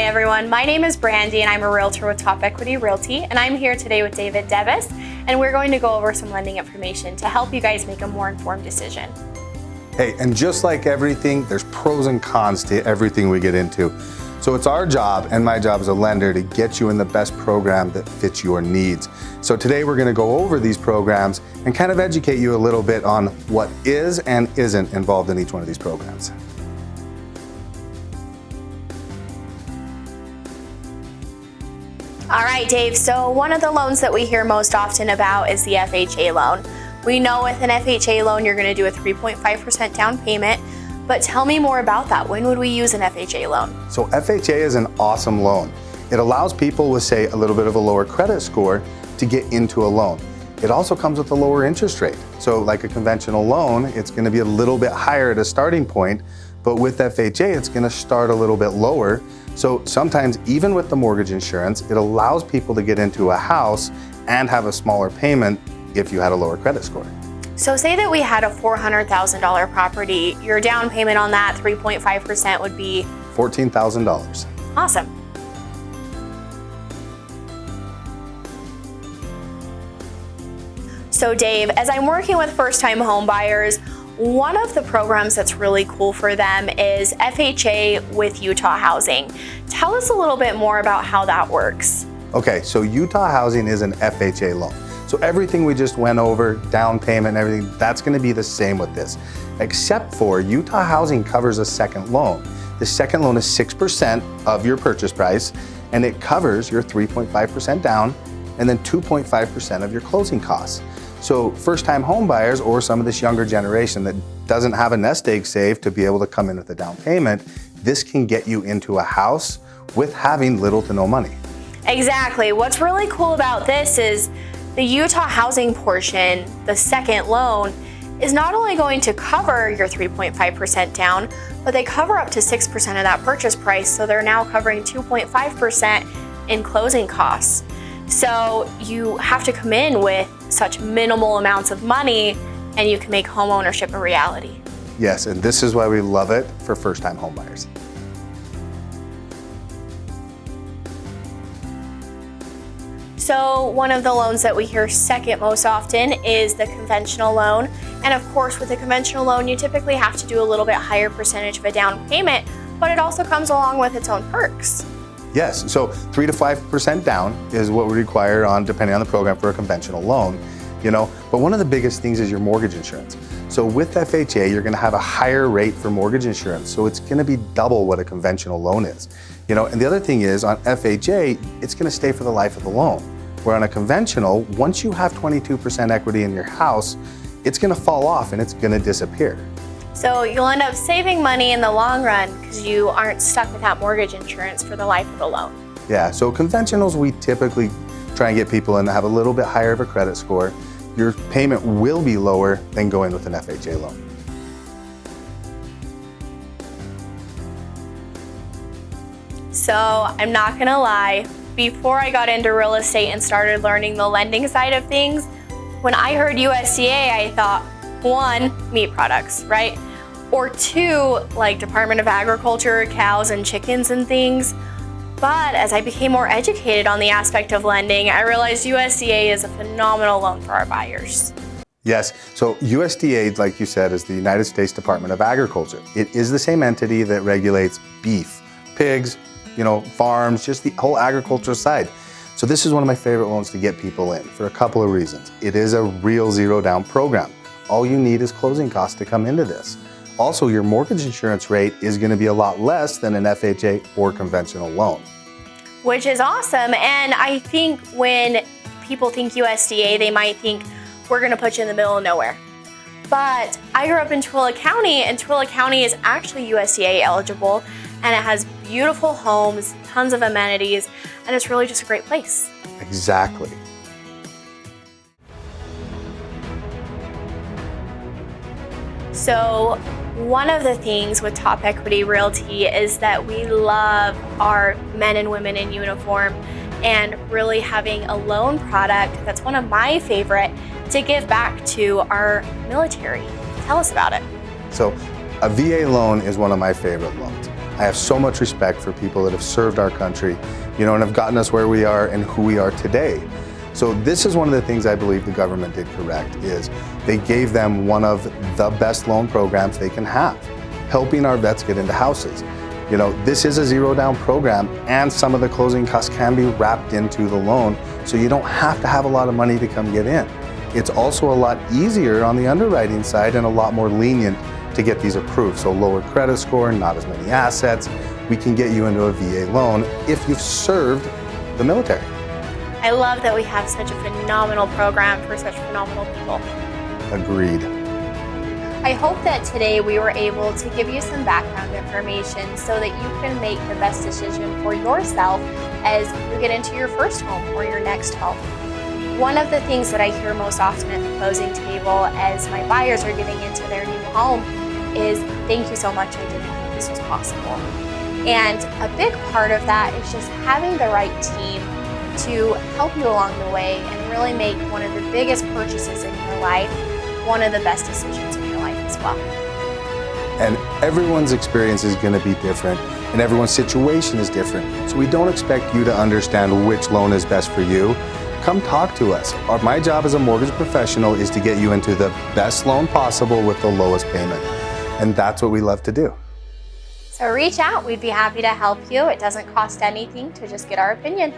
everyone, my name is Brandi and I'm a realtor with Top Equity Realty, and I'm here today with David Devis, and we're going to go over some lending information to help you guys make a more informed decision. Hey, and just like everything, there's pros and cons to everything we get into. So it's our job and my job as a lender to get you in the best program that fits your needs. So today we're gonna go over these programs and kind of educate you a little bit on what is and isn't involved in each one of these programs. All right, Dave, so one of the loans that we hear most often about is the FHA loan. We know with an FHA loan, you're gonna do a 3.5% down payment, but tell me more about that. When would we use an FHA loan? So FHA is an awesome loan. It allows people with, say, a little bit of a lower credit score to get into a loan. It also comes with a lower interest rate. So like a conventional loan, it's gonna be a little bit higher at a starting point, but with FHA, it's gonna start a little bit lower. So sometimes even with the mortgage insurance, it allows people to get into a house and have a smaller payment if you had a lower credit score. So say that we had a $400,000 property, your down payment on that 3.5% would be? $14,000. Awesome. So Dave, as I'm working with first-time home buyers, one of the programs that's really cool for them is FHA with Utah Housing. Tell us a little bit more about how that works. Okay, so Utah Housing is an FHA loan. So everything we just went over, down payment and everything, that's gonna be the same with this, except for Utah Housing covers a second loan. The second loan is 6% of your purchase price, and it covers your 3.5% down and then 2.5% of your closing costs. So first-time home buyers or some of this younger generation that doesn't have a nest egg saved to be able to come in with a down payment, this can get you into a house with having little to no money. Exactly. What's really cool about this is the Utah Housing portion, the second loan, is not only going to cover your 3.5% down, but they cover up to 6% of that purchase price. So they're now covering 2.5% in closing costs. So you have to come in with such minimal amounts of money and you can make home ownership a reality. Yes, and this is why we love it for first-time home buyers. So one of the loans that we hear second most often is the conventional loan. And of course, with a conventional loan, you typically have to do a little bit higher percentage of a down payment, but it also comes along with its own perks. Yes, so 3 to 5% down is what we require on, depending on the program, for a conventional loan, but one of the biggest things is your mortgage insurance. So with FHA, you're gonna have a higher rate for mortgage insurance, so it's gonna be double what a conventional loan is. And the other thing is, on FHA, it's gonna stay for the life of the loan. Where on a conventional, once you have 22% equity in your house, it's gonna fall off and it's gonna disappear. So you'll end up saving money in the long run because you aren't stuck with that mortgage insurance for the life of the loan. Yeah, so conventionals, we typically try and get people in that have a little bit higher of a credit score. Your payment will be lower than going with an FHA loan. So I'm not gonna lie, before I got into real estate and started learning the lending side of things, when I heard USDA, I thought, one, meat products, right? Or two, like Department of Agriculture, cows and chickens and things. But as I became more educated on the aspect of lending, I realized USDA is a phenomenal loan for our buyers. Yes, so USDA, like you said, is the United States Department of Agriculture. It is the same entity that regulates beef, pigs, farms, just the whole agriculture side. So this is one of my favorite loans to get people in for a couple of reasons. It is a real zero down program. All you need is closing costs to come into this. Also, your mortgage insurance rate is gonna be a lot less than an FHA or conventional loan. Which is awesome, and I think when people think USDA, they might think we're gonna put you in the middle of nowhere. But I grew up in Tooele County, and Tooele County is actually USDA eligible, and it has beautiful homes, tons of amenities, and it's really just a great place. Exactly. So one of the things with Top Equity Realty is that we love our men and women in uniform, and really having a loan product that's one of my favorite to give back to our military. Tell us about it. So a VA loan is one of my favorite loans. I have so much respect for people that have served our country, and have gotten us where we are and who we are today. So this is one of the things I believe the government did correct, is they gave them one of the best loan programs they can have, helping our vets get into houses. This is a zero down program, and some of the closing costs can be wrapped into the loan, so you don't have to have a lot of money to come get in. It's also a lot easier on the underwriting side and a lot more lenient to get these approved. So lower credit score, not as many assets. We can get you into a VA loan if you've served the military. I love that we have such a phenomenal program for such phenomenal people. Agreed. I hope that today we were able to give you some background information so that you can make the best decision for yourself as you get into your first home or your next home. One of the things that I hear most often at the closing table as my buyers are getting into their new home is, "Thank you so much, I didn't think this was possible." And a big part of that is just having the right team to help you along the way and really make one of the biggest purchases in your life one of the best decisions in your life as well. And everyone's experience is going to be different, and everyone's situation is different. So we don't expect you to understand which loan is best for you. Come talk to us. My job as a mortgage professional is to get you into the best loan possible with the lowest payment. And that's what we love to do. So reach out, we'd be happy to help you. It doesn't cost anything to just get our opinion.